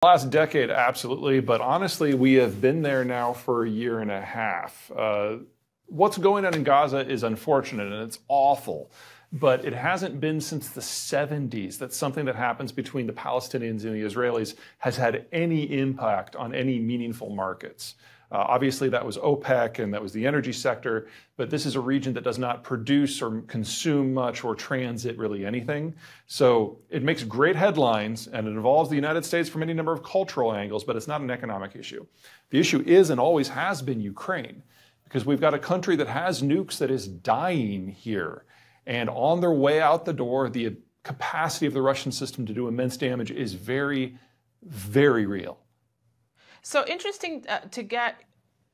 Last decade, absolutely, but honestly, we have been there now for a year and a half. What's going on in Gaza is unfortunate and it's awful, but it hasn't been since the 70s that something that happens between the Palestinians and the Israelis has had any impact on any meaningful markets. Obviously, that was OPEC and that was the energy sector, but this is a region that does not produce or consume much or transit really anything. So it makes great headlines and it involves the United States from any number of cultural angles, but it's not an economic issue. The issue is and always has been Ukraine, because we've got a country that has nukes that is dying here. And on their way out the door, the capacity of the Russian system to do immense damage is very, very real. So interesting to get,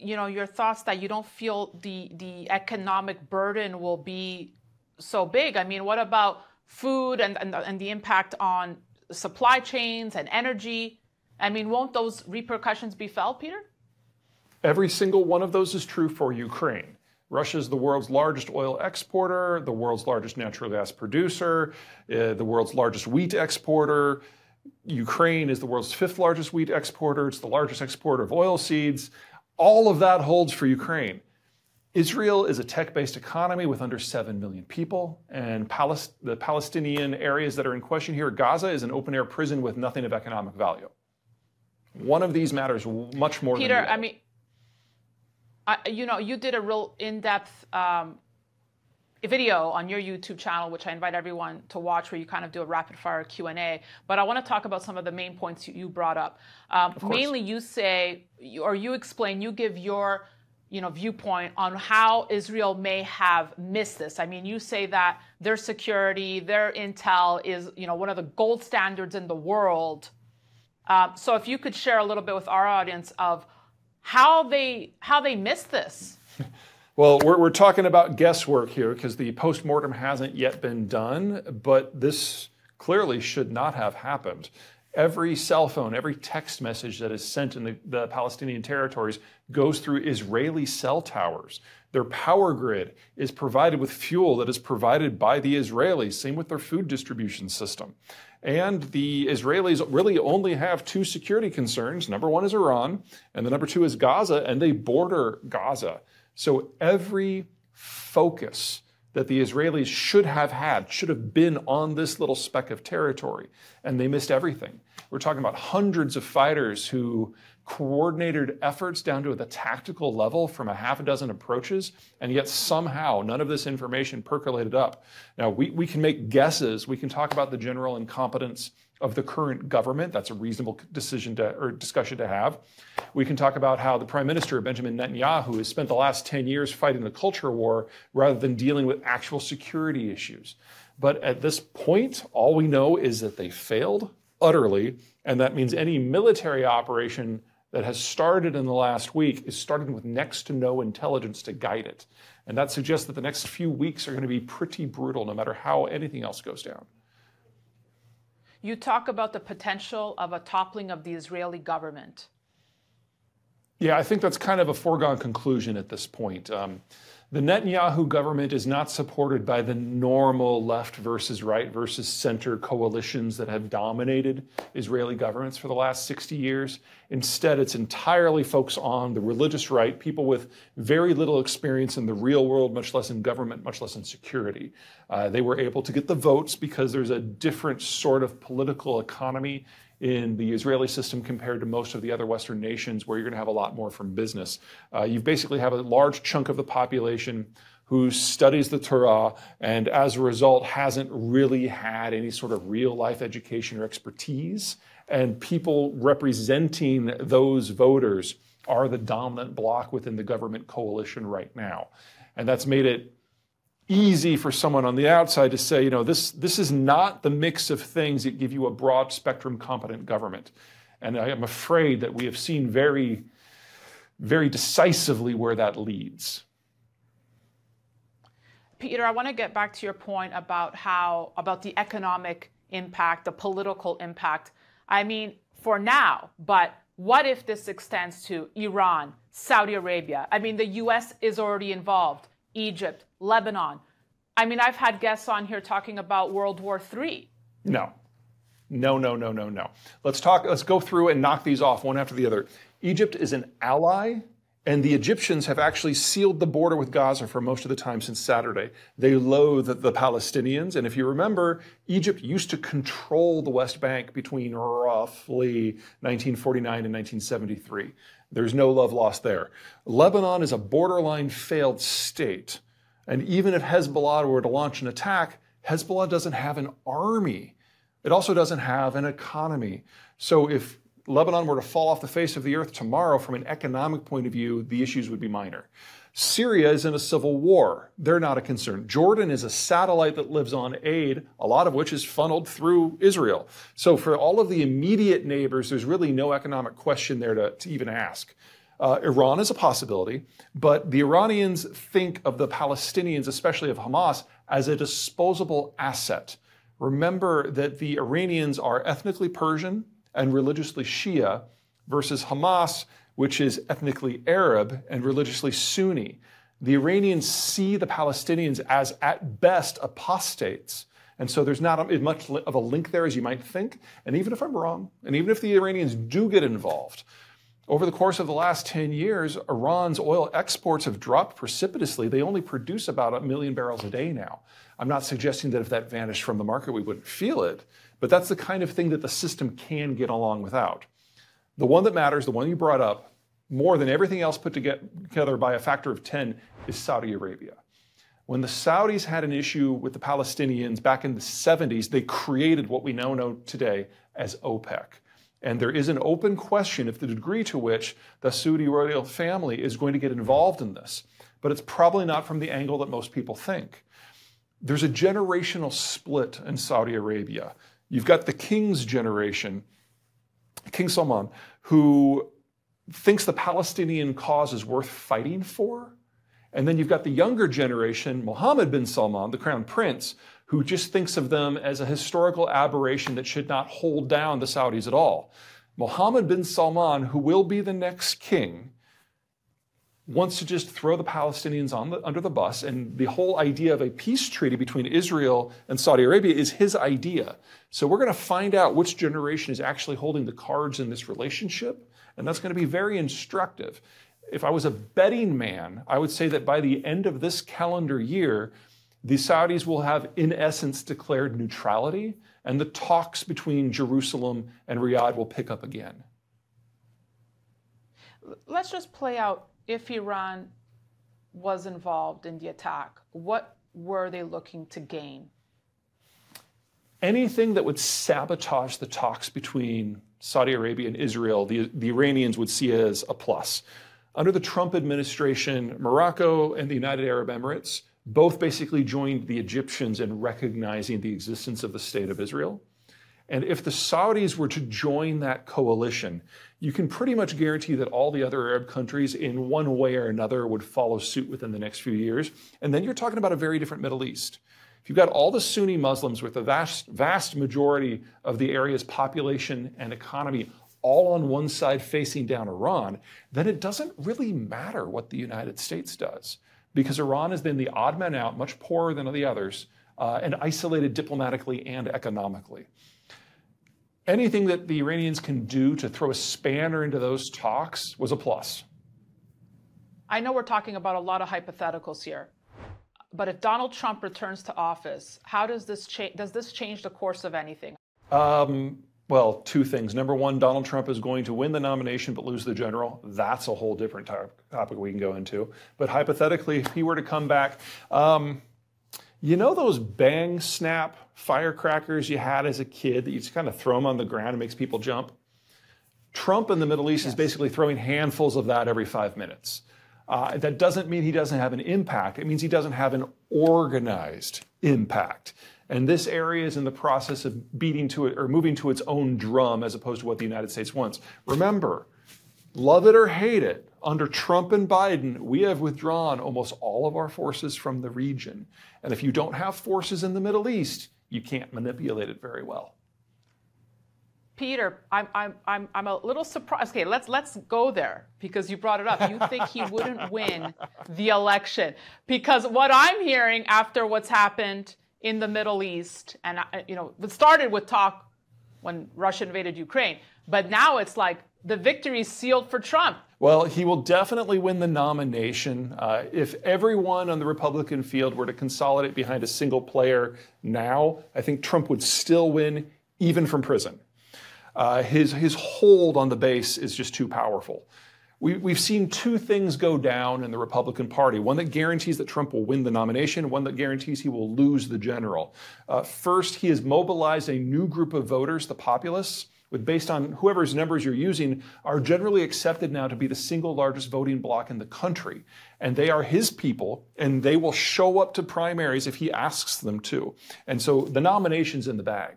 your thoughts that you don't feel the economic burden will be so big. I mean, what about food and the impact on supply chains and energy? I mean, won't those repercussions be felt, Peter? Every single one of those is true for Ukraine. Russia is the world's largest oil exporter, the world's largest natural gas producer, the world's largest wheat exporter. Ukraine is the world's 5th largest wheat exporter. It's the largest exporter of oilseeds. All of that holds for Ukraine. Israel is a tech-based economy with under 7 million people, and the Palestinian areas that are in question here, Gaza is an open-air prison with nothing of economic value. One of these matters much more Peter, than the other. I mean, you did a real in-depth video on your YouTube channel, which I invite everyone to watch, where you kind of do a rapid-fire Q&A. But I want to talk about some of the main points you brought up. Mainly, you say, or you explain, you give your viewpoint on how Israel may have missed this. I mean, you say that their security, their intel is one of the gold standards in the world. So if you could share a little bit with our audience of how they missed this. Well, we're talking about guesswork here because the postmortem hasn't yet been done, but this clearly should not have happened. Every cell phone, every text message that is sent in the Palestinian territories goes through Israeli cell towers. Their power grid is provided with fuel that is provided by the Israelis, same with their food distribution system. And the Israelis really only have 2 security concerns. Number 1 is Iran, and the number 2 is Gaza, and they border Gaza. So every focus that the Israelis should have had should have been on this little speck of territory, and they missed everything. We're talking about hundreds of fighters who coordinated efforts down to the tactical level from a half a dozen approaches, and yet somehow none of this information percolated up. Now, we can make guesses. We can talk about the general incompetence of the current government. That's a reasonable discussion to have. We can talk about how the Prime Minister, Benjamin Netanyahu, has spent the last 10 years fighting the culture war rather than dealing with actual security issues. But at this point, all we know is that they failed utterly, and that means any military operation that has started in the last week is starting with next to no intelligence to guide it. And that suggests that the next few weeks are going to be pretty brutal, no matter how anything else goes down. You talk about the potential of a toppling of the Israeli government. Yeah, I think that's kind of a foregone conclusion at this point. The Netanyahu government is not supported by the normal left versus right versus center coalitions that have dominated Israeli governments for the last 60 years. Instead, it's entirely focused on the religious right, people with very little experience in the real world, much less in government, much less in security. They were able to get the votes because there's a different sort of political economy in the Israeli system compared to most of the other Western nations, where you're going to have a lot more from business. You basically have a large chunk of the population who studies the Torah and as a result hasn't really had any sort of real life education or expertise. And people representing those voters are the dominant bloc within the government coalition right now. And that's made it easy for someone on the outside to say, this is not the mix of things that give you a broad spectrum competent government. And I am afraid that we have seen very, very decisively where that leads. Peter, I want to get back to your point about about the economic impact, the political impact. I mean, for now, but what if this extends to Iran, Saudi Arabia? I mean, the US is already involved. Egypt, Lebanon. I mean, I've had guests on here talking about World War III. No. No, no, no, no, no. Let's go through and knock these off one after the other. Egypt is an ally, and the Egyptians have actually sealed the border with Gaza for most of the time since Saturday. They loathe the Palestinians, and if you remember, Egypt used to control the West Bank between roughly 1949 and 1973. There's no love lost there. Lebanon is a borderline failed state, and even if Hezbollah were to launch an attack, Hezbollah doesn't have an army. It also doesn't have an economy. So if Lebanon were to fall off the face of the earth tomorrow, from an economic point of view, the issues would be minor. Syria is in a civil war. They're not a concern. Jordan is a satellite that lives on aid, a lot of which is funneled through Israel. So for all of the immediate neighbors, there's really no economic question there to even ask. Iran is a possibility, but the Iranians think of the Palestinians, especially of Hamas, as a disposable asset. Remember that the Iranians are ethnically Persian and religiously Shia versus Hamas, which is ethnically Arab and religiously Sunni. The Iranians see the Palestinians as, at best, apostates. And so there's not as much of a link there as you might think. And even if I'm wrong, and even if the Iranians do get involved, over the course of the last 10 years, Iran's oil exports have dropped precipitously. They only produce about 1 million barrels a day now. I'm not suggesting that if that vanished from the market, we wouldn't feel it, but that's the kind of thing that the system can get along without. The one that matters, the one you brought up, more than everything else put together by a factor of 10, is Saudi Arabia. When the Saudis had an issue with the Palestinians back in the 70s, they created what we now know today as OPEC. And there is an open question of the degree to which the Saudi royal family is going to get involved in this. But it's probably not from the angle that most people think. There's a generational split in Saudi Arabia. You've got the king's generation, King Salman, who thinks the Palestinian cause is worth fighting for. And then you've got the younger generation, Mohammed bin Salman, the crown prince, who just thinks of them as a historical aberration that should not hold down the Saudis at all. Mohammed bin Salman, who will be the next king, wants to just throw the Palestinians under the bus, and the whole idea of a peace treaty between Israel and Saudi Arabia is his idea. So we're going to find out which generation is actually holding the cards in this relationship, and that's going to be very instructive. If I was a betting man, I would say that by the end of this calendar year, the Saudis will have, in essence, declared neutrality, and the talks between Jerusalem and Riyadh will pick up again. Let's just play out, if Iran was involved in the attack, what were they looking to gain? Anything that would sabotage the talks between Saudi Arabia and Israel, the Iranians would see as a plus. Under the Trump administration, Morocco and the United Arab Emirates both basically joined the Egyptians in recognizing the existence of the State of Israel. And if the Saudis were to join that coalition, you can pretty much guarantee that all the other Arab countries in one way or another would follow suit within the next few years. And then you're talking about a very different Middle East. If you've got all the Sunni Muslims with the vast majority of the area's population and economy all on one side facing down Iran, then it doesn't really matter what the United States does, because Iran is then the odd man out, much poorer than the others, and isolated diplomatically and economically. Anything that the Iranians can do to throw a spanner into those talks was a plus. I know we're talking about a lot of hypotheticals here, but if Donald Trump returns to office, how does this change the course of anything? Well, two things. Number one, Donald Trump is going to win the nomination but lose the general. That's a whole different topic we can go into. But hypothetically, if he were to come back, you know those bang snap firecrackers you had as a kid that you just kind of throw them on the ground and makes people jump? Trump in the Middle East is basically throwing handfuls of that every 5 minutes. That doesn't mean he doesn't have an impact. It means he doesn't have an organized impact. And this area is in the process of beating to it or moving to its own drum as opposed to what the United States wants. Remember, love it or hate it, under Trump and Biden, we have withdrawn almost all of our forces from the region. And if you don't have forces in the Middle East, you can't manipulate it very well. Peter, I'm a little surprised. Okay, let's go there because you brought it up. You think he wouldn't win the election? Because what I'm hearing after what's happened in the Middle East, and it started with talk when Russia invaded Ukraine. But now it's like the victory is sealed for Trump. Well, he will definitely win the nomination. If everyone on the Republican field were to consolidate behind a single player now, I think Trump would still win, even from prison. His hold on the base is just too powerful. We've seen two things go down in the Republican Party. One that guarantees that Trump will win the nomination, one that guarantees he will lose the general. First, he has mobilized a new group of voters, the populists, based on whoever's numbers you're using, are generally accepted now to be the single largest voting bloc in the country. And they are his people, and they will show up to primaries if he asks them to. And so the nomination's in the bag.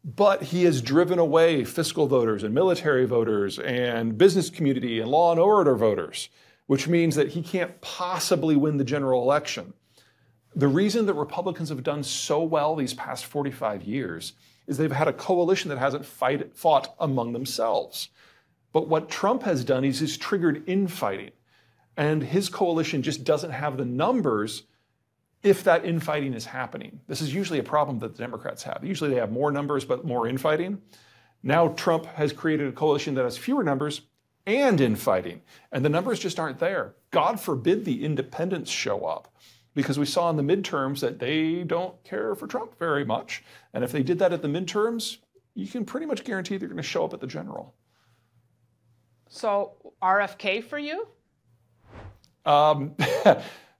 But he has driven away fiscal voters and military voters and business community and law and order voters, which means that he can't possibly win the general election. The reason that Republicans have done so well these past 45 years is they've had a coalition that hasn't fought among themselves. But what Trump has done is he's triggered infighting. And his coalition just doesn't have the numbers if that infighting is happening. This is usually a problem that the Democrats have. Usually they have more numbers but more infighting. Now Trump has created a coalition that has fewer numbers and infighting. And the numbers just aren't there. God forbid the independents show up, because we saw in the midterms that they don't care for Trump very much. And if they did that at the midterms, you can pretty much guarantee they're going to show up at the general. So RFK for you?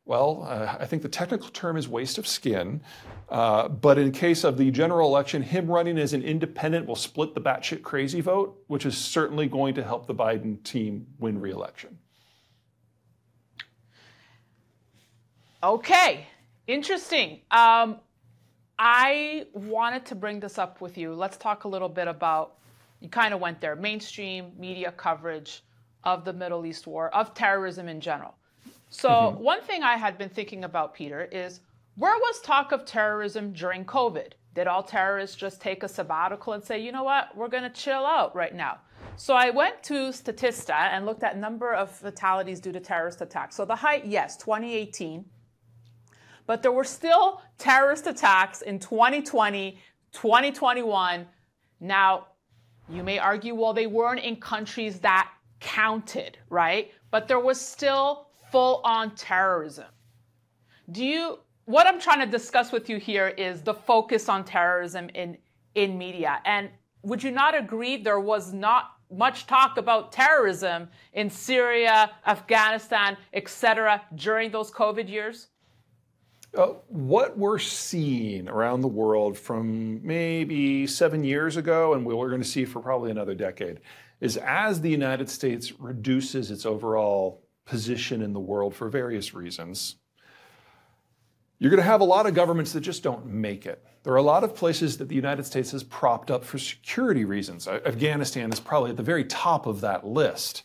Well, I think the technical term is waste of skin. But in case of the general election, him running as an independent will split the batshit crazy vote, which is certainly going to help the Biden team win re-election. Okay, interesting. I wanted to bring this up with you. Let's talk a little bit about, you kind of went there, mainstream media coverage of the Middle East war, of terrorism in general. So one thing I had been thinking about, Peter, is where was talk of terrorism during COVID? Did all terrorists just take a sabbatical and say, you know what, we're going to chill out right now? So I went to Statista and looked at number of fatalities due to terrorist attacks. So the height, yes, 2018. But there were still terrorist attacks in 2020, 2021. Now, you may argue, well, they weren't in countries that counted, right? But there was still full-on terrorism. What I'm trying to discuss with you here is the focus on terrorism in media. And would you not agree there was not much talk about terrorism in Syria, Afghanistan, etc. during those COVID years? What we're seeing around the world from maybe 7 years ago, and we're going to see for probably another decade, is as the United States reduces its overall position in the world for various reasons, you're going to have a lot of governments that just don't make it. There are a lot of places that the United States has propped up for security reasons. Afghanistan is probably at the very top of that list.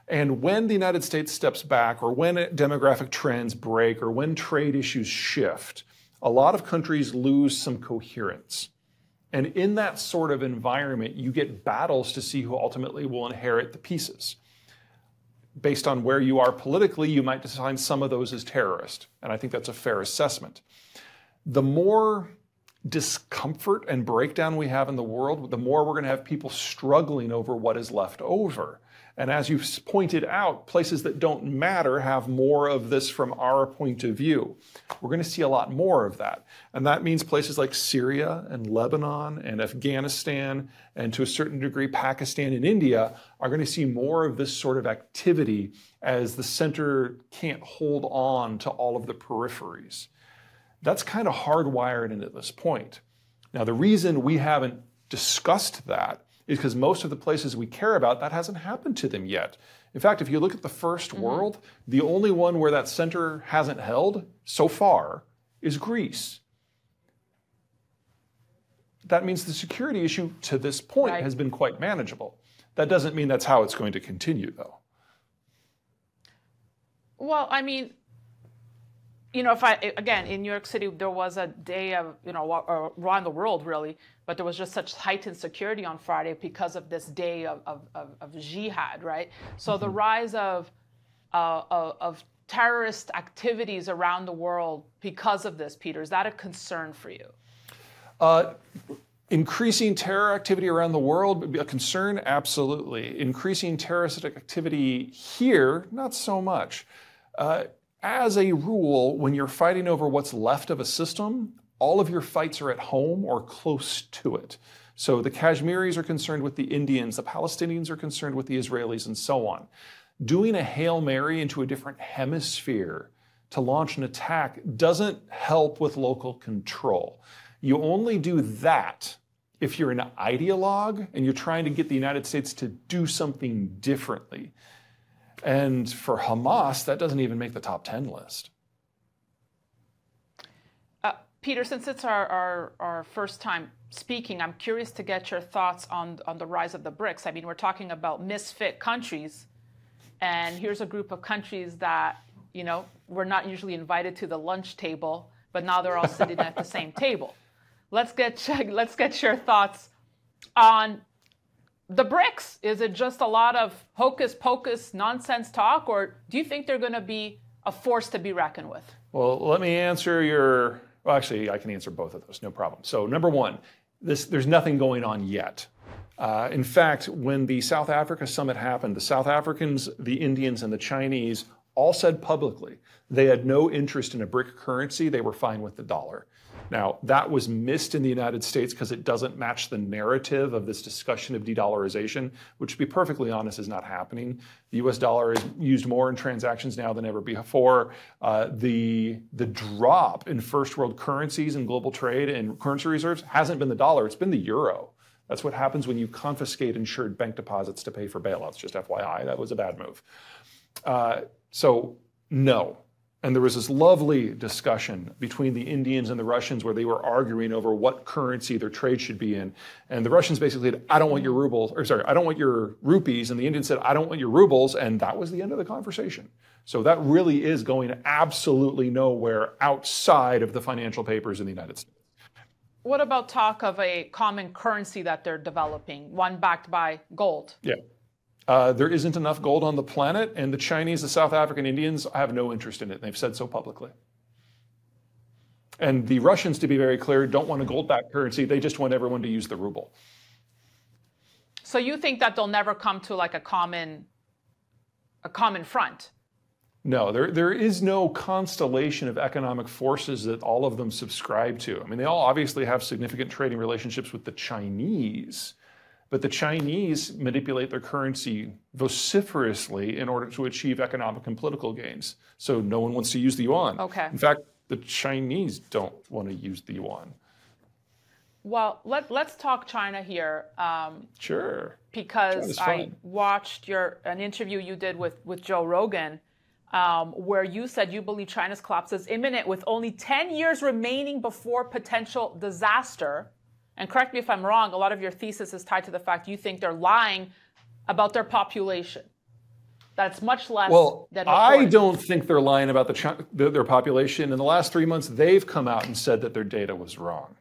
And when the United States steps back, or when demographic trends break, or when trade issues shift, a lot of countries lose some coherence. And in that sort of environment, you get battles to see who ultimately will inherit the pieces. Based on where you are politically, you might assign some of those as terrorist. And I think that's a fair assessment. The more discomfort and breakdown we have in the world, the more we're going to have people struggling over what is left over. And as you've pointed out, places that don't matter have more of this from our point of view. We're going to see a lot more of that. And that means places like Syria and Lebanon and Afghanistan, and to a certain degree Pakistan and India, are going to see more of this sort of activity as the center can't hold on to all of the peripheries. That's kind of hardwired into this point. Now, the reason we haven't discussed that is because most of the places we care about, that hasn't happened to them yet. In fact, if you look at the first world, the only one where that center hasn't held so far is Greece. That means the security issue to this point has been quite manageable. That doesn't mean that's how it's going to continue, though. Well, I mean, again, in New York City, there was a day of, around the world really, but there was just such heightened security on Friday because of this day of jihad, right? So the rise of terrorist activities around the world because of this, Peter, is that a concern for you? Increasing terror activity around the world would be a concern? Absolutely. Increasing terrorist activity here? Not so much. As a rule, when you're fighting over what's left of a system, all of your fights are at home or close to it. So the Kashmiris are concerned with the Indians, the Palestinians are concerned with the Israelis, and so on. Doing a Hail Mary into a different hemisphere to launch an attack doesn't help with local control. You only do that if you're an ideologue and you're trying to get the United States to do something differently. And for Hamas, that doesn't even make the top 10 list. Peter, since it's our first time speaking, I'm curious to get your thoughts on the rise of the BRICS. I mean, we're talking about misfit countries, and here's a group of countries that, you know, we're not usually invited to the lunch table, but now they're all sitting at the same table. Let's get your thoughts on the BRICS. Is it just a lot of hocus pocus nonsense talk, or do you think they're going to be a force to be reckoned with? Well, let me answer your, well, actually, I can answer both of those, no problem. So number one, there's nothing going on yet. In fact, when the South Africa summit happened, the South Africans, the Indians, and the Chinese all said publicly they had no interest in a BRIC currency. They were fine with the dollar. Now, that was missed in the United States because it doesn't match the narrative of this discussion of de-dollarization, which, to be perfectly honest, is not happening. The US dollar is used more in transactions now than ever before. The drop in first world currencies and global trade and currency reserves hasn't been the dollar, it's been the euro. That's what happens when you confiscate insured bank deposits to pay for bailouts, just FYI. That was a bad move. So, no. And there was this lovely discussion between the Indians and the Russians where they were arguing over what currency their trade should be in. And the Russians basically said, I don't want your rubles, or sorry, I don't want your rupees. And the Indians said, I don't want your rubles. And that was the end of the conversation. So that really is going absolutely nowhere outside of the financial papers in the United States. What about talk of a common currency that they're developing, one backed by gold? Yeah. There isn't enough gold on the planet, and the Chinese, the South African Indians have no interest in it. They've said so publicly. And the Russians, to be very clear, don't want a gold-backed currency. They just want everyone to use the ruble. So you think that they'll never come to like a common front? No, there is no constellation of economic forces that all of them subscribe to. I mean, they all obviously have significant trading relationships with the Chinese, but the Chinese manipulate their currency vociferously in order to achieve economic and political gains. So no one wants to use the yuan. Okay. In fact, the Chinese don't want to use the yuan. Well, let's talk China here. Sure. Because I watched an interview you did with Joe Rogan, where you said you believe China's collapse is imminent with only 10 years remaining before potential disaster. And correct me if I'm wrong, a lot of your thesis is tied to the fact you think they're lying about their population. That's much less than reported. I don't think they're lying about their population. In the last 3 months, they've come out and said that their data was wrong.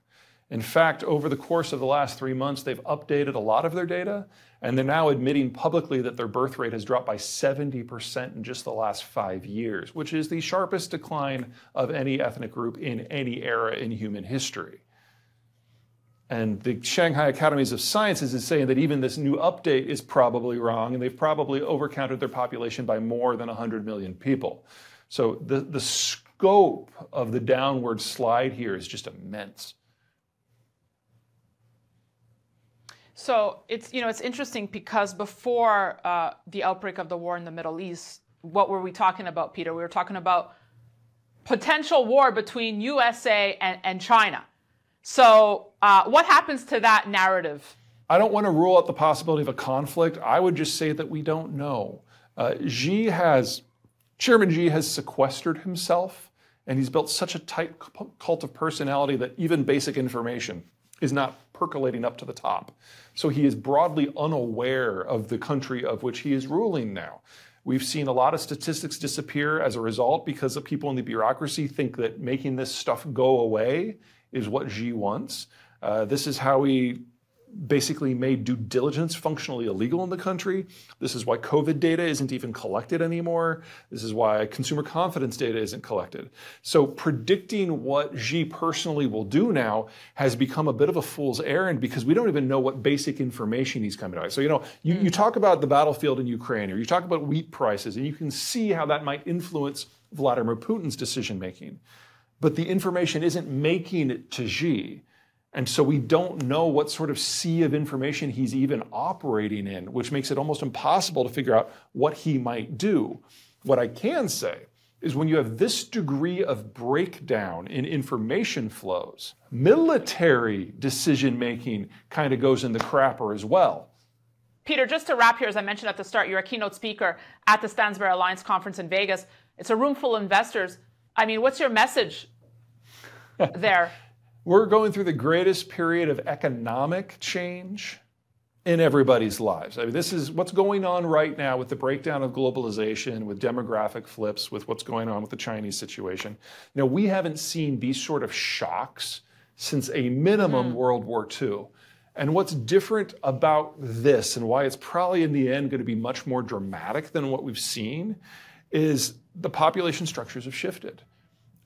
In fact, over the course of the last 3 months, they've updated a lot of their data, and they're now admitting publicly that their birth rate has dropped by 70% in just the last 5 years, which is the sharpest decline of any ethnic group in any era in human history. And the Shanghai Academies of Sciences is saying that even this new update is probably wrong, and they've probably overcounted their population by more than 100 million people. So the scope of the downward slide here is just immense. So it's interesting because before the outbreak of the war in the Middle East, what were we talking about, Peter? We were talking about potential war between USA and China. So what happens to that narrative? I don't want to rule out the possibility of a conflict. I would just say that we don't know. Chairman Xi has sequestered himself, and he's built such a tight cult of personality that even basic information is not percolating up to the top. So he is broadly unaware of the country of which he is ruling now. We've seen a lot of statistics disappear as a result because the people in the bureaucracy think that making this stuff go away is what Xi wants. This is how he basically made due diligence functionally illegal in the country. This is why COVID data isn't even collected anymore. This is why consumer confidence data isn't collected. So predicting what Xi personally will do now has become a bit of a fool's errand because we don't even know what basic information he's coming out. So, you talk about the battlefield in Ukraine, or you talk about wheat prices, and you can see how that might influence Vladimir Putin's decision making. But the information isn't making it to Xi. And so we don't know what sort of sea of information he's even operating in, which makes it almost impossible to figure out what he might do. What I can say is when you have this degree of breakdown in information flows, military decision-making kind of goes in the crapper as well. Peter, just to wrap here, as I mentioned at the start, you're a keynote speaker at the Stansberry Alliance conference in Vegas. It's a room full of investors. I mean, what's your message there? We're going through the greatest period of economic change in everybody's lives. I mean, this is what's going on right now with the breakdown of globalization, with demographic flips, with what's going on with the Chinese situation. We haven't seen these sort of shocks since a minimum World War II. And what's different about this, and why it's probably in the end going to be much more dramatic than what we've seen, is the population structures have shifted.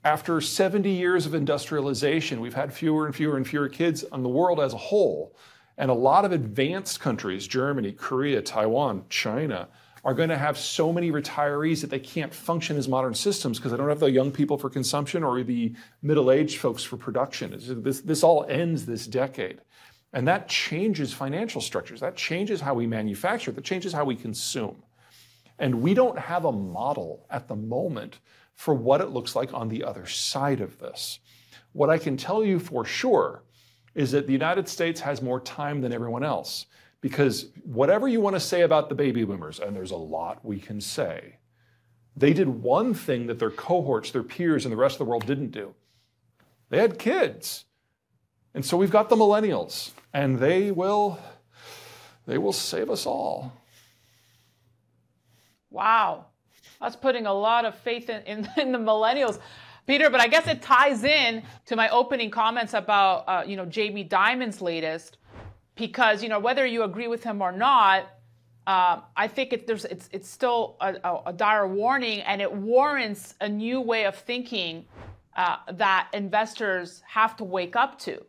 After 70 years of industrialization, we've had fewer and fewer and fewer kids in the world as a whole. And a lot of advanced countries, Germany, Korea, Taiwan, China, are going to have so many retirees that they can't function as modern systems because they don't have the young people for consumption or the middle-aged folks for production. This all ends this decade. And that changes financial structures. That changes how we manufacture. That changes how we consume. And we don't have a model at the moment for what it looks like on the other side of this. What I can tell you for sure is that the United States has more time than everyone else, because whatever you want to say about the baby boomers, and there's a lot we can say, they did one thing that their cohorts, their peers, and the rest of the world didn't do. They had kids. And so we've got the millennials, and they will save us all. Wow. That's putting a lot of faith in the millennials, Peter. But I guess it ties in to my opening comments about Jamie Dimon's latest, because whether you agree with him or not, I think it's still a dire warning, and it warrants a new way of thinking that investors have to wake up to.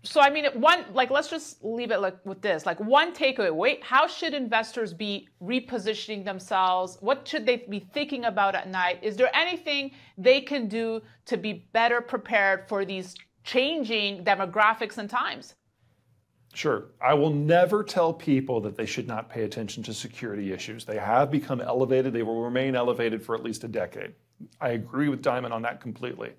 So I mean, let's just leave it with this. One takeaway: how should investors be repositioning themselves? What should they be thinking about at night? Is there anything they can do to be better prepared for these changing demographics and times? Sure. I will never tell people that they should not pay attention to security issues. They have become elevated. They will remain elevated for at least a decade. I agree with Diamond on that completely.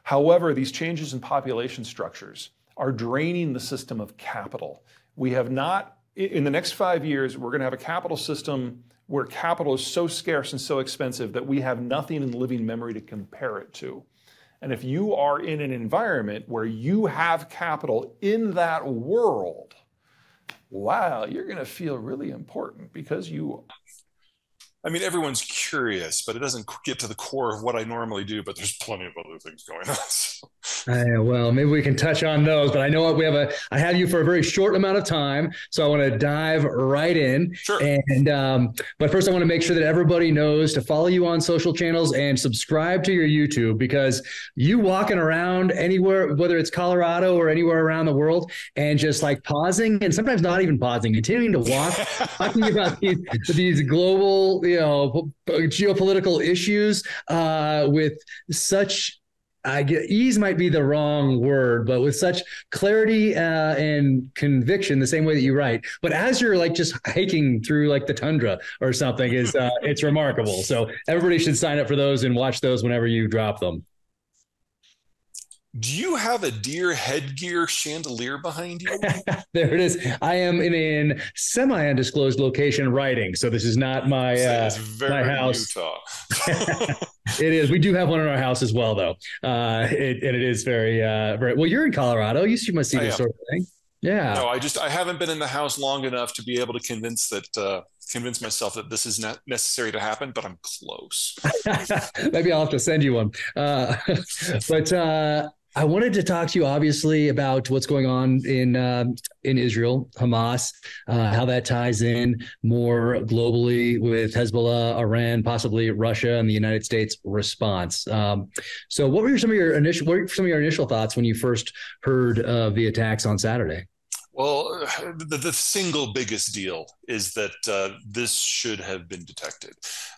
However, these changes in population structures are draining the system of capital. We have not, in the next 5 years, we're going to have a capital system where capital is so scarce and so expensive that we have nothing in living memory to compare it to. And if you are in an environment where you have capital in that world, wow, you're going to feel really important because you. I mean, everyone's curious, but it doesn't get to the core of what I normally do, but there's plenty of other things going on. So. Well, maybe we can touch on those, but I know I have you for a very short amount of time, so I want to dive right in. Sure. And but first, I want to make sure that everybody knows to follow you on social channels and subscribe to your YouTube, because you walking around anywhere, whether it's Colorado or anywhere around the world, and just pausing, and sometimes not even pausing, continuing to walk, talking about these global, geopolitical issues with such. Ease might be the wrong word, but with such clarity and conviction, the same way that you write. But as you're just hiking through the tundra or something, it's remarkable. So everybody should sign up for those and watch those whenever you drop them. Do you have a deer headgear chandelier behind you? There it is. I am in a semi-undisclosed location writing, so this is not my house. Utah. It is. We do have one in our house as well, though. It is very, very well. You're in Colorado. You must see this sort of thing. Yeah. No, I haven't been in the house long enough to be able to convince myself that this is not necessary to happen, but I'm close. Maybe I'll have to send you one. But I wanted to talk to you, obviously, about what's going on in Israel, Hamas, how that ties in more globally with Hezbollah, Iran, possibly Russia, and the United States response. So, what were some of your initial thoughts when you first heard of the attacks on Saturday? Well, the single biggest deal is that this should have been detected.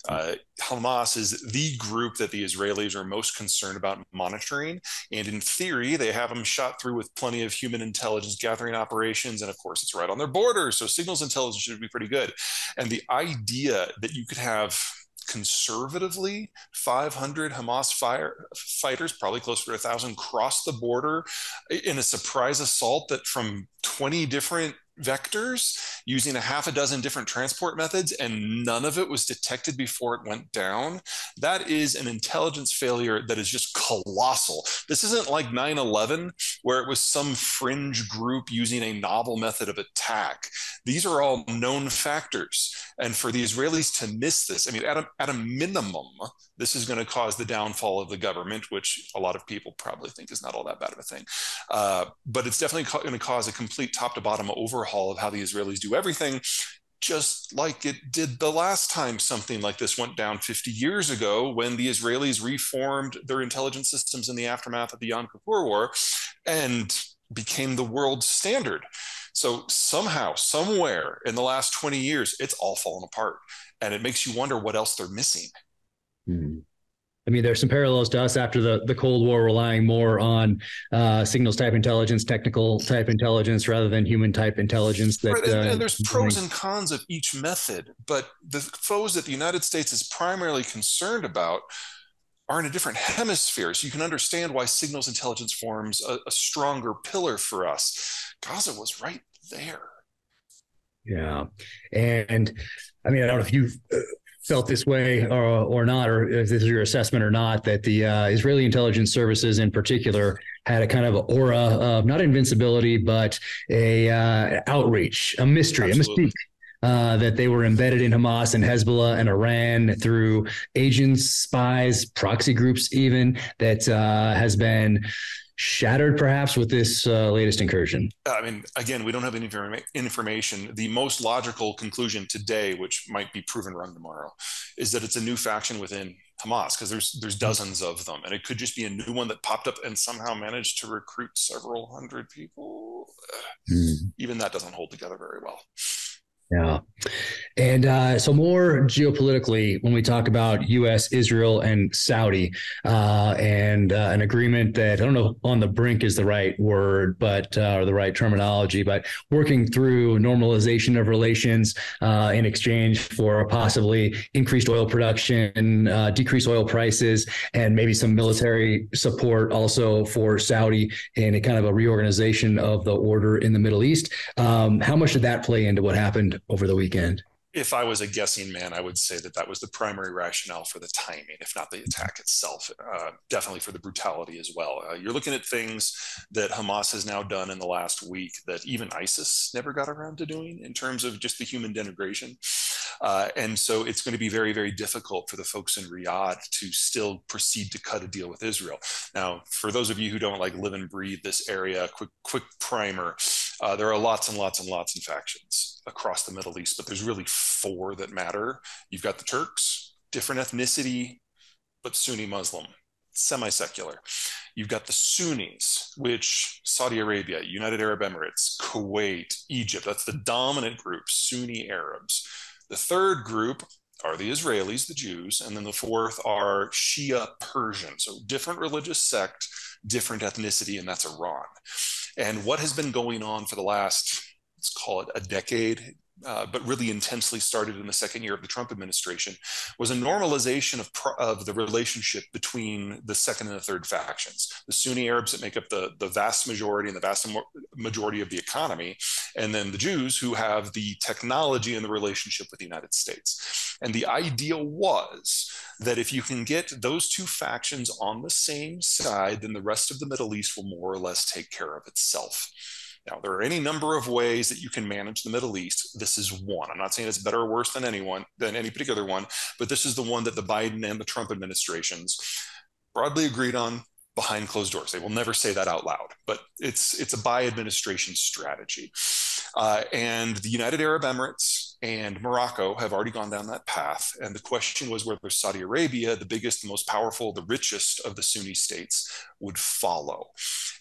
Hamas is the group that the Israelis are most concerned about monitoring. And in theory, they have them shot through with plenty of human intelligence gathering operations. And of course, it's right on their border. So signals intelligence should be pretty good. And the idea that you could have conservatively 500 Hamas fighters, probably closer to 1,000, cross the border in a surprise assault that from 20 different vectors using a half a dozen different transport methods, and none of it was detected before it went down. That is an intelligence failure that is just colossal. This isn't like 9/11, where it was some fringe group using a novel method of attack. These are all known factors. And for the Israelis to miss this, I mean, at a minimum, this is going to cause the downfall of the government, which a lot of people probably think is not all that bad of a thing. But it's definitely going to cause a complete top to bottom overhaul of how the Israelis do everything, just like it did the last time something like this went down 50 years ago, when the Israelis reformed their intelligence systems in the aftermath of the Yom Kippur War and became the world standard. So somehow, somewhere in the last 20 years, it's all fallen apart. And it makes you wonder what else they're missing. Hmm. I mean, there's some parallels to us after the Cold War, relying more on signals type intelligence, technical type intelligence, rather than human type intelligence. That, right, and there's pros and cons of each method, but the foes that the United States is primarily concerned about are in a different hemisphere. So you can understand why signals intelligence forms a stronger pillar for us. Gaza was right there. Yeah. And I mean, I don't know if you've felt this way or not, or if this is your assessment or not, that the Israeli intelligence services in particular had a kind of aura of not invincibility, but a outreach, a mystery, Absolutely. a mystique. That they were embedded in Hamas and Hezbollah and Iran through agents, spies, proxy groups, even, that has been shattered perhaps with this latest incursion. I mean, again, we don't have any information. The most logical conclusion today, which might be proven wrong tomorrow, is that it's a new faction within Hamas, because there's dozens of them, and it could just be a new one that popped up and somehow managed to recruit several hundred people. Even that doesn't hold together very well. Yeah. And so more geopolitically, when we talk about U.S., Israel, and Saudi, and an agreement that, I don't know, on the brink is the right word, but or the right terminology, but working through normalization of relations in exchange for possibly increased oil production, decreased oil prices, and maybe some military support also for Saudi in a kind of a reorganization of the order in the Middle East. How much did that play into what happened over the weekend? If I was a guessing man, I would say that that was the primary rationale for the timing, if not the attack itself, definitely for the brutality as well. You're looking at things that Hamas has now done in the last week that even ISIS never got around to doing in terms of just the human denigration. And so it's going to be very, very difficult for the folks in Riyadh to still proceed to cut a deal with Israel. Now, for those of you who don't like live and breathe this area, quick primer. There are lots and lots and lots of factions across the Middle East, but there's really four that matter. You've got the Turks, different ethnicity, but Sunni Muslim, semi-secular. You've got the Sunnis, which Saudi Arabia, United Arab Emirates, Kuwait, Egypt, that's the dominant group, Sunni Arabs. The third group are the Israelis, the Jews, and then the fourth are Shia Persian, so different religious sect, different ethnicity, and that's Iran. And what has been going on for the last, let's call it a decade, but really intensely started in the second year of the Trump administration, was a normalization of the relationship between the second and the third factions. The Sunni Arabs that make up the vast majority and the vast majority of the economy, and then the Jews who have the technology and the relationship with the United States. And the idea was that if you can get those two factions on the same side, then the rest of the Middle East will more or less take care of itself. Now, there are any number of ways that you can manage the Middle East. This is one. I'm not saying it's better or worse than any particular one, but this is the one that the Biden and the Trump administrations broadly agreed on, behind closed doors. They will never say that out loud, but it's a by administration strategy. And the United Arab Emirates and Morocco have already gone down that path. And the question was whether Saudi Arabia, the biggest, the most powerful, the richest of the Sunni states, would follow.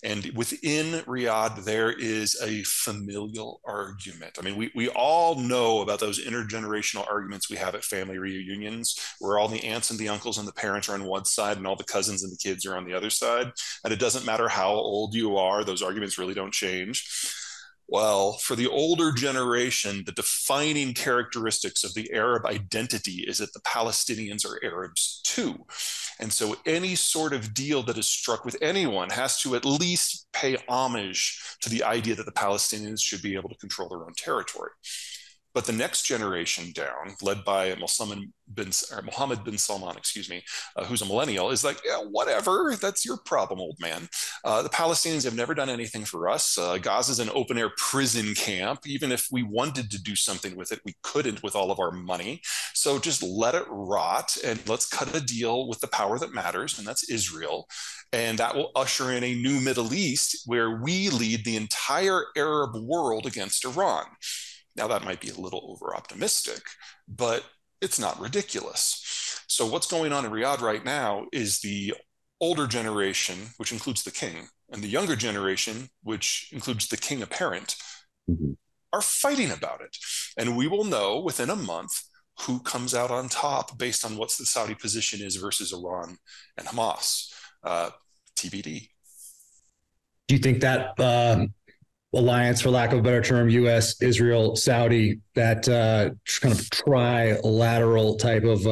And within Riyadh, there is a familial argument. I mean, we all know about those intergenerational arguments we have at family reunions, where all the aunts and the uncles and the parents are on one side and all the cousins and the kids are on the other side. And it doesn't matter how old you are, those arguments really don't change. Well, for the older generation, the defining characteristics of the Arab identity is that the Palestinians are Arabs too. And so any sort of deal that is struck with anyone has to at least pay homage to the idea that the Palestinians should be able to control their own territory. But the next generation down, led by Mohammed bin Salman, who's a millennial, is like, yeah, whatever, that's your problem, old man. The Palestinians have never done anything for us. Gaza is an open-air prison camp. Even if we wanted to do something with it, we couldn't with all of our money. So just let it rot, and let's cut a deal with the power that matters, and that's Israel. And that will usher in a new Middle East where we lead the entire Arab world against Iran. Now, that might be a little over-optimistic, but it's not ridiculous. So what's going on in Riyadh right now is the older generation, which includes the king, and the younger generation, which includes the king apparent, are fighting about it. And we will know within a month who comes out on top based on what the Saudi position is versus Iran and Hamas. TBD. Do you think that alliance, for lack of a better term, U.S., Israel, Saudi, that kind of trilateral type of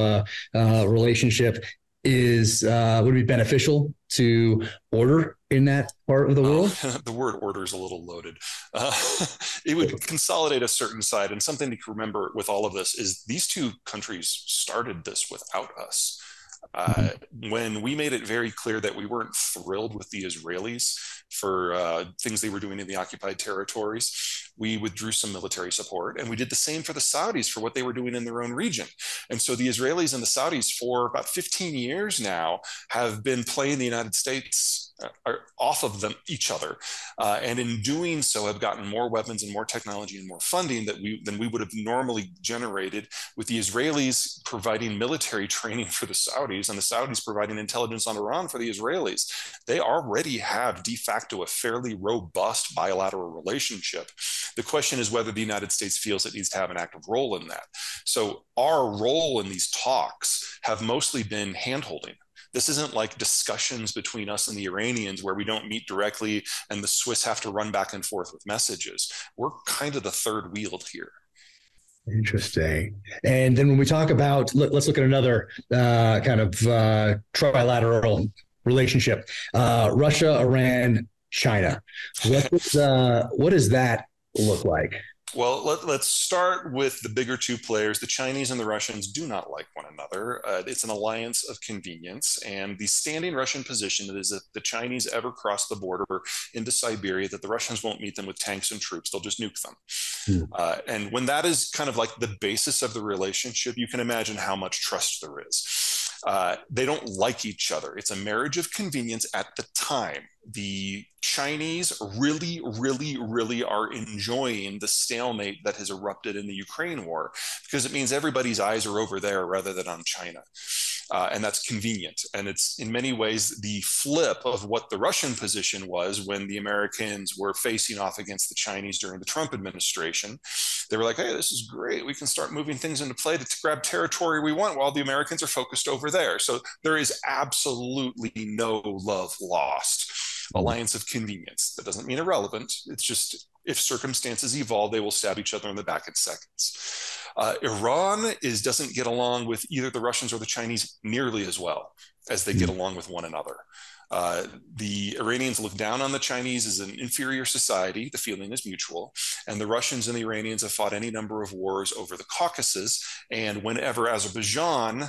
relationship would be beneficial to order in that part of the world? The word order is a little loaded. It would consolidate a certain side. And something to remember with all of this is these two countries started this without us. When we made it very clear that we weren't thrilled with the Israelis for things they were doing in the occupied territories, we withdrew some military support, and we did the same for the Saudis for what they were doing in their own region. And so the Israelis and the Saudis for about 15 years now have been playing the United States off of each other, and in doing so have gotten more weapons and more technology and more funding than we would have normally generated, with the Israelis providing military training for the Saudis and the Saudis providing intelligence on Iran for the Israelis. They already have de facto a fairly robust bilateral relationship. The question is whether the United States feels it needs to have an active role in that. So our role in these talks have mostly been handholding. This isn't like discussions between us and the Iranians where we don't meet directly and the Swiss have to run back and forth with messages. We're kind of the third wheel here. Interesting. And then when we talk about, let's look at another kind of trilateral relationship, Russia, Iran, China. What does that look like? Well, let's start with the bigger two players. The Chinese and the Russians do not like one another. It's an alliance of convenience. And the standing Russian position is that the Chinese ever cross the border into Siberia, that the Russians won't meet them with tanks and troops. They'll just nuke them. And when that is kind of like the basis of the relationship, you can imagine how much trust there is. They don't like each other. It's a marriage of convenience at the time. The Chinese really, really, really are enjoying the stalemate that has erupted in the Ukraine war, because it means everybody's eyes are over there rather than on China. And that's convenient. And it's in many ways the flip of what the Russian position was when the Americans were facing off against the Chinese during the Trump administration. They were like, hey, this is great. We can start moving things into play to grab territory we want while the Americans are focused over there. So there is absolutely no love lost. Alliance of convenience. That doesn't mean irrelevant. It's just if circumstances evolve, they will stab each other in the back in seconds. Iran doesn't get along with either the Russians or the Chinese nearly as well as they get along with one another. The Iranians look down on the Chinese as an inferior society. The feeling is mutual. And the Russians and the Iranians have fought any number of wars over the Caucasus. And whenever Azerbaijan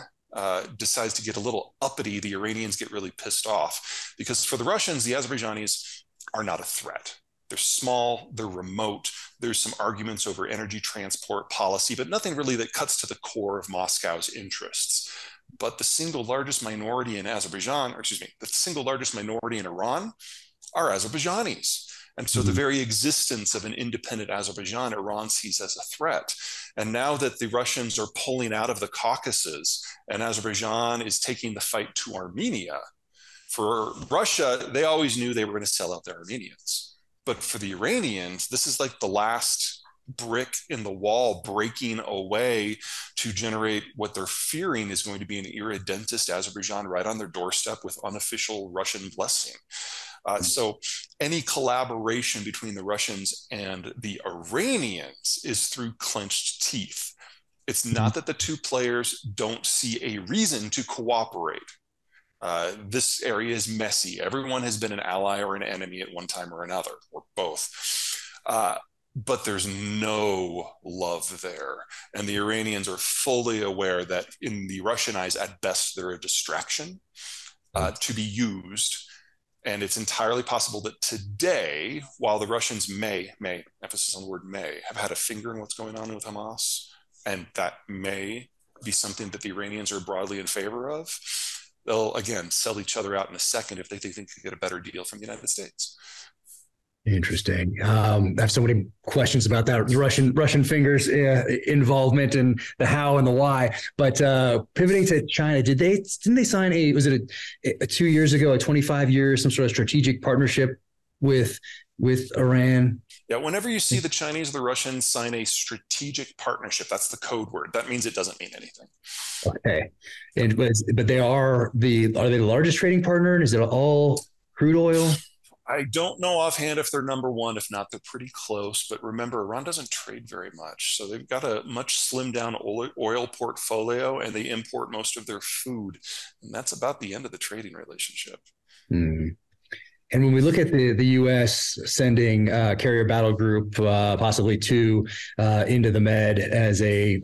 decides to get a little uppity, the Iranians get really pissed off, because for the Russians, the Azerbaijanis are not a threat. They're small, they're remote. There's some arguments over energy transport policy, but nothing really that cuts to the core of Moscow's interests. but the single largest minority in Azerbaijan, or excuse me, the single largest minority in Iran are Azerbaijanis. And so the very existence of an independent Azerbaijan, Iran sees as a threat. And now that the Russians are pulling out of the Caucasus and Azerbaijan is taking the fight to Armenia, for Russia, they always knew they were going to sell out their Armenians. But for the Iranians, this is like the last brick in the wall breaking away to generate what they're fearing is going to be an irredentist Azerbaijan right on their doorstep with unofficial Russian blessing. So any collaboration between the Russians and the Iranians is through clenched teeth. It's not that the two players don't see a reason to cooperate. This area is messy. Everyone has been an ally or an enemy at one time or another, or both. But there's no love there. And the Iranians are fully aware that in the Russian eyes, at best, they're a distraction to be used. And it's entirely possible that today, while the Russians may, emphasis on the word may, have had a finger in what's going on with Hamas, and that may be something that the Iranians are broadly in favor of, they'll, again, sell each other out in a second if they think they can get a better deal from the United States. Interesting. I have so many questions about that Russian fingers involvement and the how and the why. But pivoting to China, didn't they sign was it a 2 years ago, a 25 years, some sort of strategic partnership with Iran? Yeah, whenever you see the Chinese or the Russians sign a strategic partnership, that's the code word. That means it doesn't mean anything. Okay, but are they the largest trading partner? Is it all crude oil? I don't know offhand if they're number one. If not, they're pretty close. But remember, Iran doesn't trade very much. So they've got a much slimmed down oil portfolio, and they import most of their food. And that's about the end of the trading relationship. And when we look at the U.S. sending carrier battle group, possibly two, into the Med as a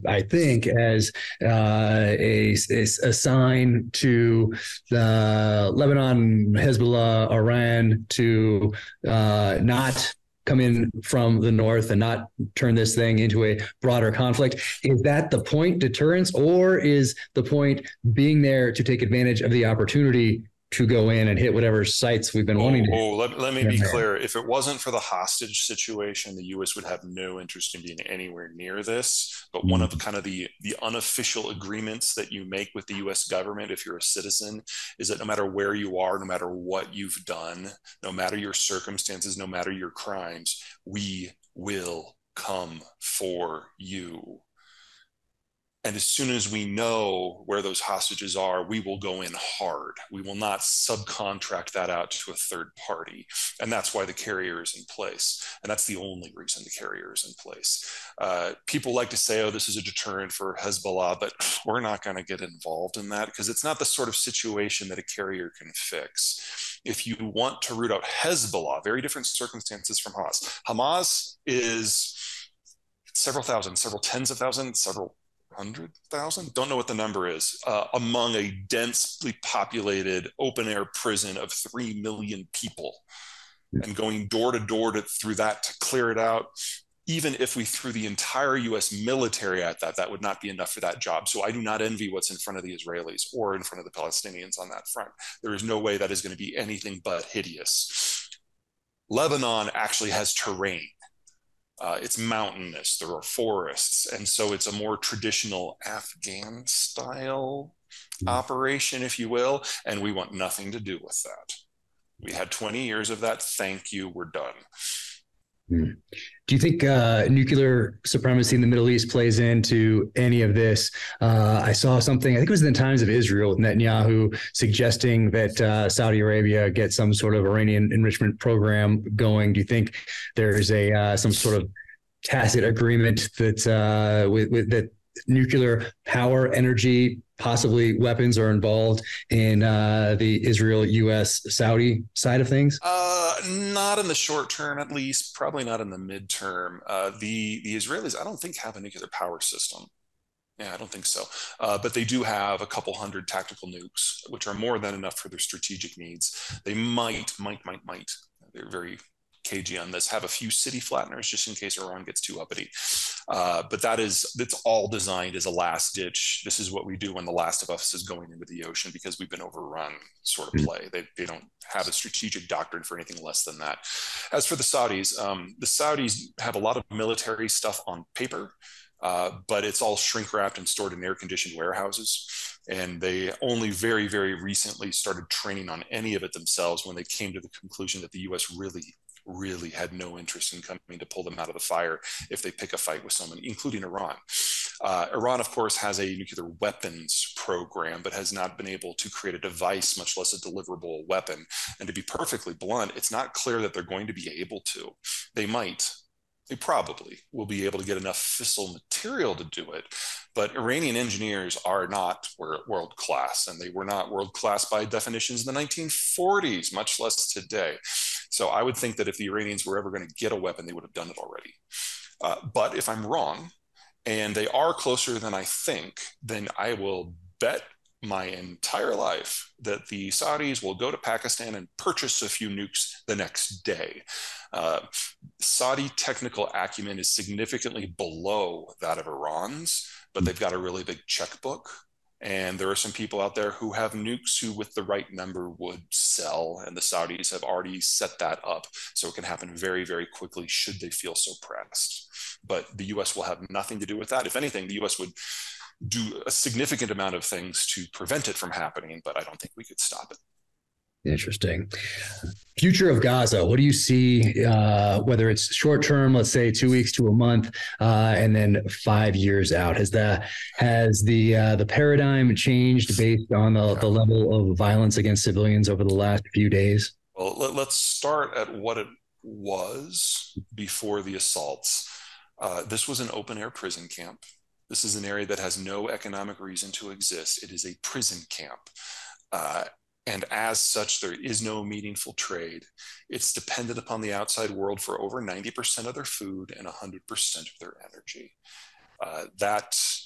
sign to Lebanon, Hezbollah, Iran to not come in from the north and not turn this thing into a broader conflict. Is that the point, deterrence, or is the point being there to take advantage of the opportunity to go in and hit whatever sites we've been wanting to? Let me be clear. If it wasn't for the hostage situation, the U.S. would have no interest in being anywhere near this. But one of kind of the unofficial agreements that you make with the U.S. government, if you're a citizen, is that no matter where you are, no matter what you've done, no matter your circumstances, no matter your crimes, we will come for you. And as soon as we know where those hostages are, we will go in hard. We will not subcontract that out to a third party. And that's why the carrier is in place. And that's the only reason the carrier is in place. People like to say, oh, this is a deterrent for Hezbollah, but we're not going to get involved in that because it's not the sort of situation that a carrier can fix. If you want to root out Hezbollah, very different circumstances from Hamas. Hamas is several thousand, several tens of thousands, several 100,000, don't know what the number is, among a densely populated open air prison of 3 million people, and going door to door through that to clear it out. Even if we threw the entire US military at that, that would not be enough for that job. So I do not envy what's in front of the Israelis or in front of the Palestinians on that front. There is no way that is going to be anything but hideous. Lebanon actually has terrain. It's mountainous, there are forests, and so it's a more traditional Afghan style operation, if you will, and we want nothing to do with that. We had 20 years of that. Thank you, we're done. Do you think nuclear supremacy in the Middle East plays into any of this? I saw something, I think it was in the Times of Israel, with Netanyahu suggesting that Saudi Arabia get some sort of Iranian enrichment program going. Do you think there's some sort of tacit agreement that with that nuclear power, energy, possibly weapons are involved in the Israel-U.S.-Saudi side of things? Not in the short term, at least. Probably not in the midterm. The Israelis, I don't think, have a nuclear power system. Yeah, I don't think so. But they do have a couple hundred tactical nukes, which are more than enough for their strategic needs. They might. They're very cagey on this, have a few city flatteners just in case Iran gets too uppity. But that's all designed as a last ditch. This is what we do when The Last of Us is going into the ocean because we've been overrun sort of play. They don't have a strategic doctrine for anything less than that. As for the Saudis have a lot of military stuff on paper, but it's all shrink wrapped and stored in air conditioned warehouses. And they only very, very recently started training on any of it themselves when they came to the conclusion that the US really had no interest in coming to pull them out of the fire if they pick a fight with someone, including Iran. Iran, of course, has a nuclear weapons program, but has not been able to create a device, much less a deliverable weapon. And to be perfectly blunt, it's not clear that they're going to be able to. They probably will be able to get enough fissile material to do it. But Iranian engineers are not world class, and they were not world class by definitions in the 1940s, much less today. So I would think that if the Iranians were ever going to get a weapon, they would have done it already. But if I'm wrong, and they are closer than I think, then I will bet my entire life that the Saudis will go to Pakistan and purchase a few nukes the next day. Saudi technical acumen is significantly below that of Iran's, but they've got a really big checkbook. And there are some people out there who have nukes who, with the right number, would sell. And the Saudis have already set that up. So it can happen very, very quickly should they feel so pressed. But the US will have nothing to do with that. If anything, the US would do a significant amount of things to prevent it from happening, but I don't think we could stop it. Interesting. Future of Gaza. What do you see, whether it's short term, let's say 2 weeks to a month, and then 5 years out? Has the paradigm changed based on the level of violence against civilians over the last few days? Well, let's start at what it was before the assaults. This was an open air prison camp. This is an area that has no economic reason to exist. It is a prison camp. And as such, there is no meaningful trade. It's dependent upon the outside world for over 90% of their food and 100% of their energy.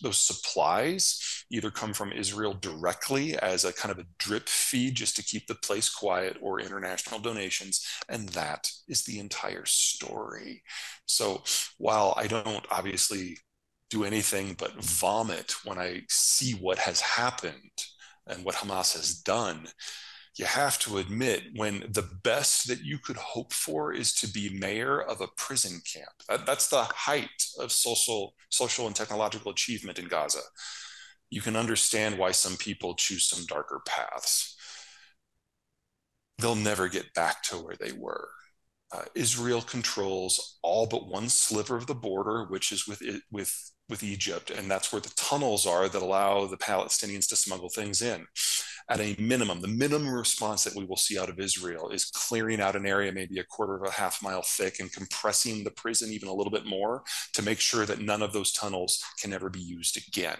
Those supplies either come from Israel directly as a kind of a drip feed just to keep the place quiet, or international donations, and that is the entire story. So while I don't obviously do anything but vomit when I see what has happened and what Hamas has done, you have to admit, when the best that you could hope for is to be mayor of a prison camp, that's the height of social and technological achievement in Gaza. You can understand why some people choose some darker paths. They'll never get back to where they were. Israel controls all but one sliver of the border, which is with Egypt, and that's where the tunnels are that allow the Palestinians to smuggle things in. At a minimum, the minimum response that we will see out of Israel is clearing out an area maybe a quarter of a half mile thick and compressing the prison even a little bit more to make sure that none of those tunnels can ever be used again.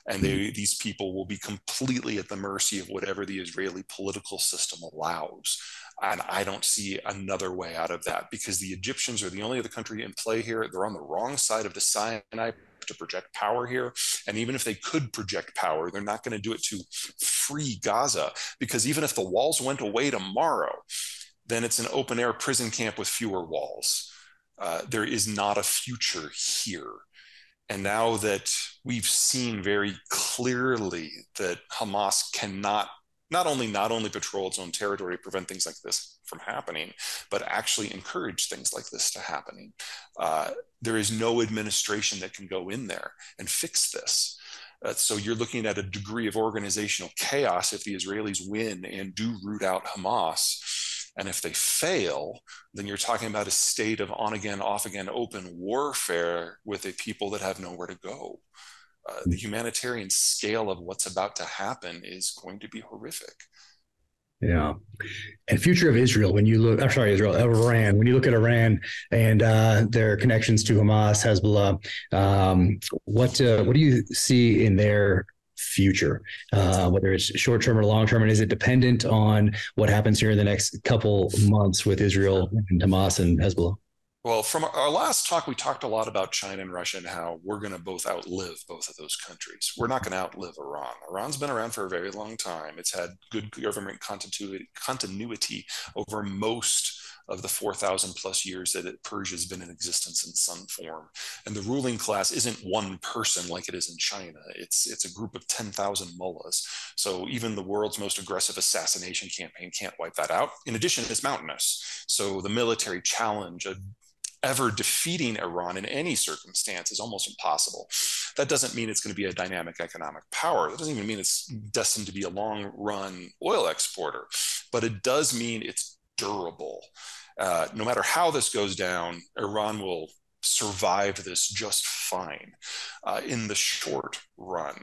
And these people will be completely at the mercy of whatever the Israeli political system allows. And I don't see another way out of that, because the Egyptians are the only other country in play here. They're on the wrong side of the Sinai to project power here. And even if they could project power, they're not going to do it to free Gaza, because even if the walls went away tomorrow, then it's an open air prison camp with fewer walls. There is not a future here. And now that we've seen very clearly that Hamas cannot not only patrol its own territory to prevent things like this from happening, but actually encourage things like this to happening. There is no administration that can go in there and fix this. So you're looking at a degree of organizational chaos if the Israelis win and do root out Hamas. And if they fail, then you're talking about a state of on again, off again, open warfare with a people that have nowhere to go. The humanitarian scale of what's about to happen is going to be horrific. Yeah. And future of Israel, Iran, when you look at Iran and their connections to Hamas, Hezbollah, what do you see in their future, whether it's short term or long term? And is it dependent on what happens here in the next couple months with Israel and Hamas and Hezbollah? Well, from our last talk, we talked a lot about China and Russia and how we're going to both outlive both of those countries. We're not going to outlive Iran. Iran's been around for a very long time. It's had good government continuity over most of the 4,000 plus years that Persia has been in existence in some form. And the ruling class isn't one person like it is in China. It's a group of 10,000 mullahs. So even the world's most aggressive assassination campaign can't wipe that out. In addition, it's mountainous. So the military challenge of ever defeating Iran in any circumstance is almost impossible. That doesn't mean it's going to be a dynamic economic power. That doesn't even mean it's destined to be a long-run oil exporter, but it does mean it's durable. No matter how this goes down, Iran will survive this just fine in the short run.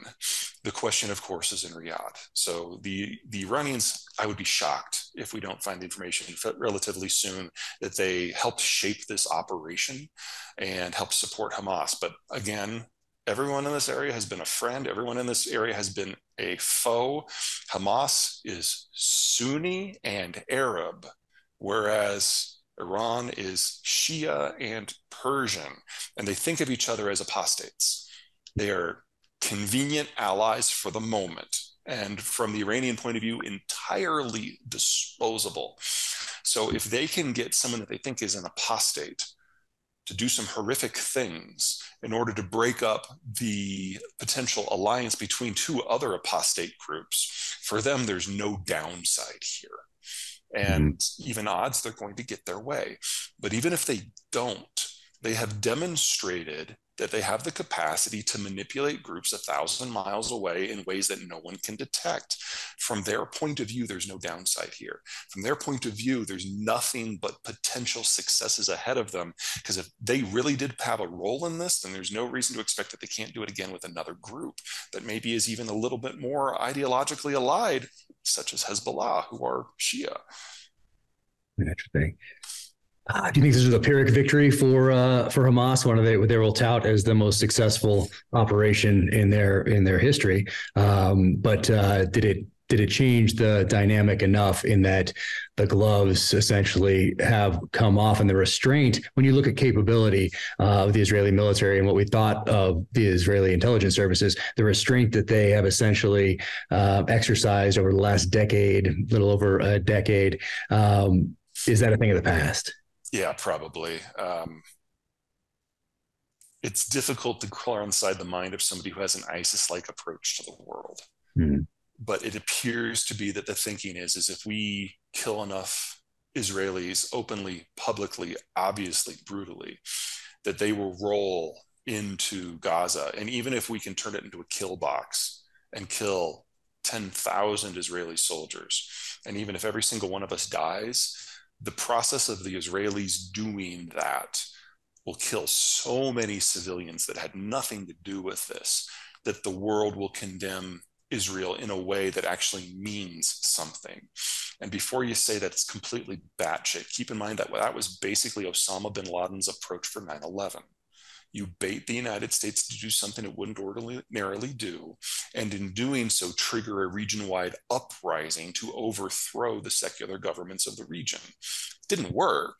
The question, of course, is in Riyadh. So the Iranians, I would be shocked if we don't find the information relatively soon that they helped shape this operation and helped support Hamas. But again, everyone in this area has been a friend. Everyone in this area has been a foe. Hamas is Sunni and Arab, whereas Iran is Shia and Persian, and they think of each other as apostates. They are convenient allies for the moment, and from the Iranian point of view, entirely disposable. So if they can get someone that they think is an apostate to do some horrific things in order to break up the potential alliance between two other apostate groups, for them, there's no downside here. And even odds, they're going to get their way. But even if they don't, they have demonstrated that they have the capacity to manipulate groups 1,000 miles away in ways that no one can detect. From their point of view, there's no downside here. From their point of view, there's nothing but potential successes ahead of them, because if they really did have a role in this, then there's no reason to expect that they can't do it again with another group that maybe is even a little bit more ideologically allied, such as Hezbollah, who are Shia. Interesting. Do you think this was a Pyrrhic victory for Hamas? One of they will tout as the most successful operation in their history. But did it change the dynamic enough in that the gloves essentially have come off, and the restraint, when you look at capability of the Israeli military and what we thought of the Israeli intelligence services, the restraint that they have essentially exercised over the last decade, little over a decade, is that a thing of the past? Yeah, probably. It's difficult to clear inside the mind of somebody who has an ISIS-like approach to the world. But it appears to be that the thinking is if we kill enough Israelis openly, publicly, obviously, brutally, that they will roll into Gaza. And even if we can turn it into a kill box and kill 10,000 Israeli soldiers, and even if every single one of us dies, the process of the Israelis doing that will kill so many civilians that had nothing to do with this, that the world will condemn Israel in a way that actually means something. And before you say that it's completely batshit, keep in mind that that was basically Osama bin Laden's approach for 9/11. You bait the United States to do something it wouldn't ordinarily do, and in doing so, trigger a region-wide uprising to overthrow the secular governments of the region. It didn't work,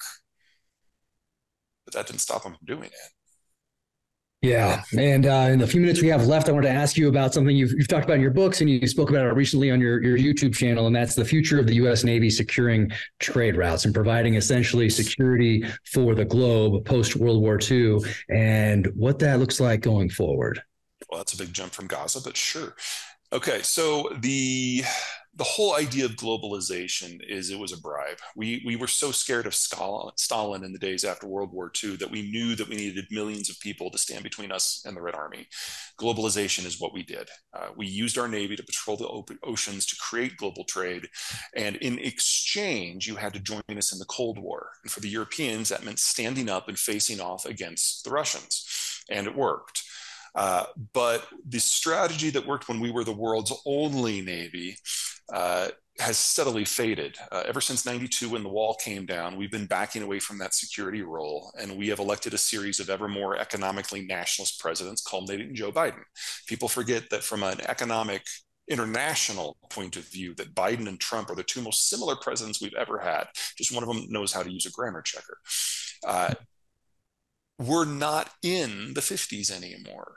but that didn't stop them from doing it. Yeah. And in the few minutes we have left, I wanted to ask you about something you've talked about in your books, and you spoke about it recently on your YouTube channel, and that's the future of the U.S. Navy securing trade routes and providing essentially security for the globe post-World War II, and what that looks like going forward. Well, that's a big jump from Gaza, but sure. Okay, so the whole idea of globalization is it was a bribe. We were so scared of Stalin in the days after World War II that we knew that we needed millions of people to stand between us and the Red Army. Globalization is what we did. We used our Navy to patrol the open oceans to create global trade. And in exchange, you had to join us in the Cold War. And for the Europeans, that meant standing up and facing off against the Russians. And it worked. But the strategy that worked when we were the world's only Navy has steadily faded. Ever since 92, when the wall came down, we've been backing away from that security role, and we have elected a series of ever more economically nationalist presidents, culminating in Joe Biden. People forget that from an economic international point of view, that Biden and Trump are the two most similar presidents we've ever had. Just one of them knows how to use a grammar checker. We're not in the 50s anymore.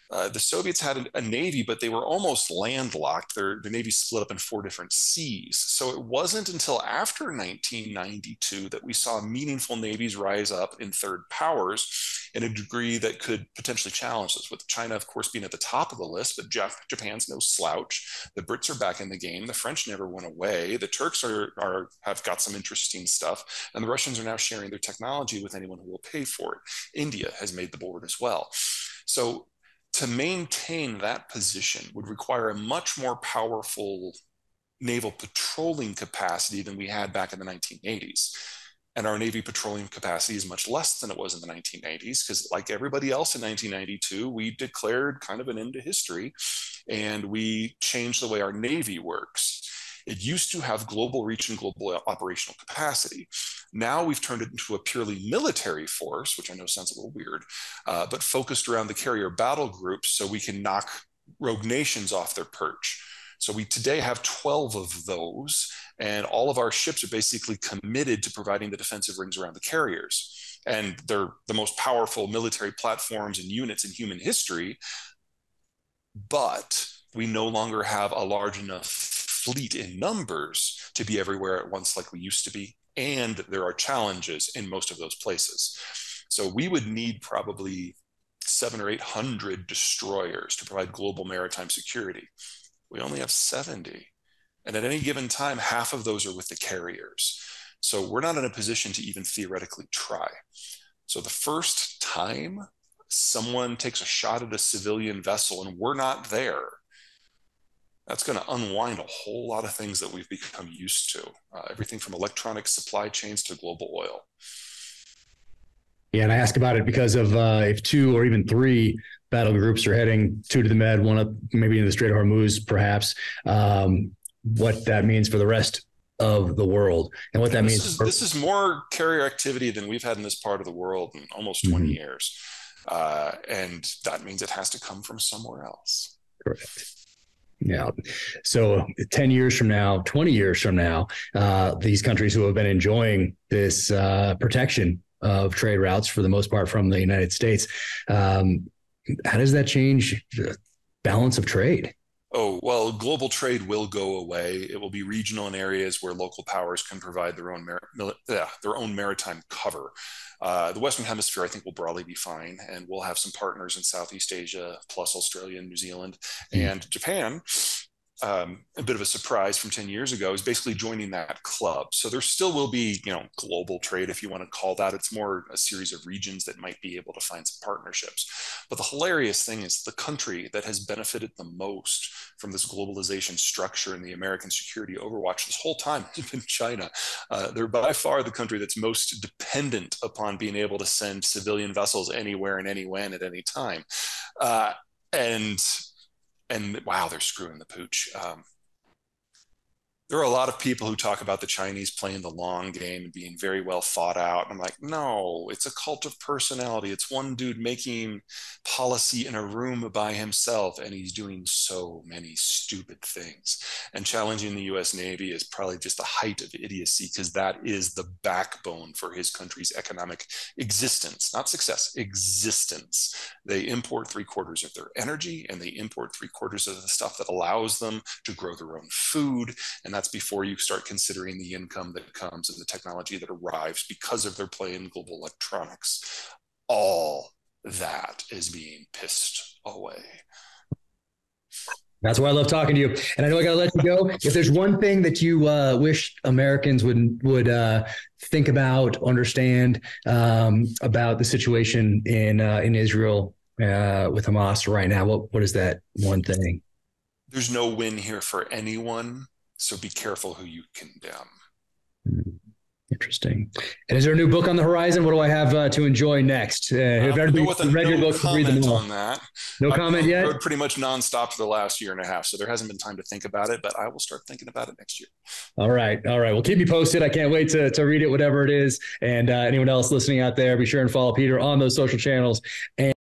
The Soviets had a navy, but they were almost landlocked. Their navy split up in 4 different seas. So it wasn't until after 1992 that we saw meaningful navies rise up in third powers in a degree that could potentially challenge us, with China, of course, being at the top of the list, but Japan's no slouch. The Brits are back in the game. The French never went away. The Turks have got some interesting stuff, and the Russians are now sharing their technology with anyone who will pay for it. India has made the board as well. So to maintain that position would require a much more powerful naval patrolling capacity than we had back in the 1980s. And our Navy patrolling capacity is much less than it was in the 1980s, because like everybody else in 1992, we declared kind of an end to history, and we changed the way our Navy works. It used to have global reach and global operational capacity. Now we've turned it into a purely military force, which I know sounds a little weird, but focused around the carrier battle groups so we can knock rogue nations off their perch. So we today have 12 of those, and all of our ships are basically committed to providing the defensive rings around the carriers. And they're the most powerful military platforms and units in human history, but we no longer have a large enough fleet in numbers to be everywhere at once like we used to be. And there are challenges in most of those places. So we would need probably 700 or 800 destroyers to provide global maritime security. We only have 70. And at any given time, half of those are with the carriers. So we're not in a position to even theoretically try. So the first time someone takes a shot at a civilian vessel and we're not there, that's going to unwind a whole lot of things that we've become used to, everything from electronic supply chains to global oil. Yeah, and I ask about it because of if 2 or even 3 battle groups are heading 2 to the Med, 1 up maybe in the Strait of Hormuz, perhaps, what that means for the rest of the world and what that means. This is more carrier activity than we've had in this part of the world in almost 20 years. And that means it has to come from somewhere else. Correct. Yeah. So 10 years from now, 20 years from now, these countries who have been enjoying this protection of trade routes for the most part from the United States, how does that change the balance of trade? Oh, well, global trade will go away. It will be regional in areas where local powers can provide their own maritime cover. The Western Hemisphere, I think, will broadly be fine, and we'll have some partners in Southeast Asia, plus Australia and New Zealand. And Japan, a bit of a surprise from 10 years ago, is basically joining that club. So there still will be, global trade, if you want to call that. It's more a series of regions that might be able to find some partnerships. But the hilarious thing is the country that has benefited the most from this globalization structure and the American security overwatch this whole time has been China. They're by far the country that's most dependent upon being able to send civilian vessels anywhere and anywhen at any time. And wow, they're screwing the pooch. There are a lot of people who talk about the Chinese playing the long game and being very well thought out. And I'm like, no, it's a cult of personality. It's one dude making policy in a room by himself, and he's doing so many stupid things. And challenging the US Navy is probably just the height of idiocy, because that is the backbone for his country's economic existence, not success, existence. They import 3/4 of their energy, and they import 3/4 of the stuff that allows them to grow their own food. And that's before you start considering the income that comes and the technology that arrives because of their play in global electronics. All that is being pissed away. That's why I love talking to you. And I know I got to let you go. If there's one thing that you wish Americans would think about, understand about the situation in Israel with Hamas right now, what is that one thing? There's no win here for anyone. So be careful who you condemn. Interesting. And is there a new book on the horizon? What do I have to enjoy next? If everybody's read your book, read them all. On that. No comment yet? I've read pretty much nonstop for the last year and a half, so there hasn't been time to think about it, but I will start thinking about it next year. All right. Well, keep me posted. I can't wait to read it, whatever it is. And anyone else listening out there, be sure and follow Peter on those social channels. And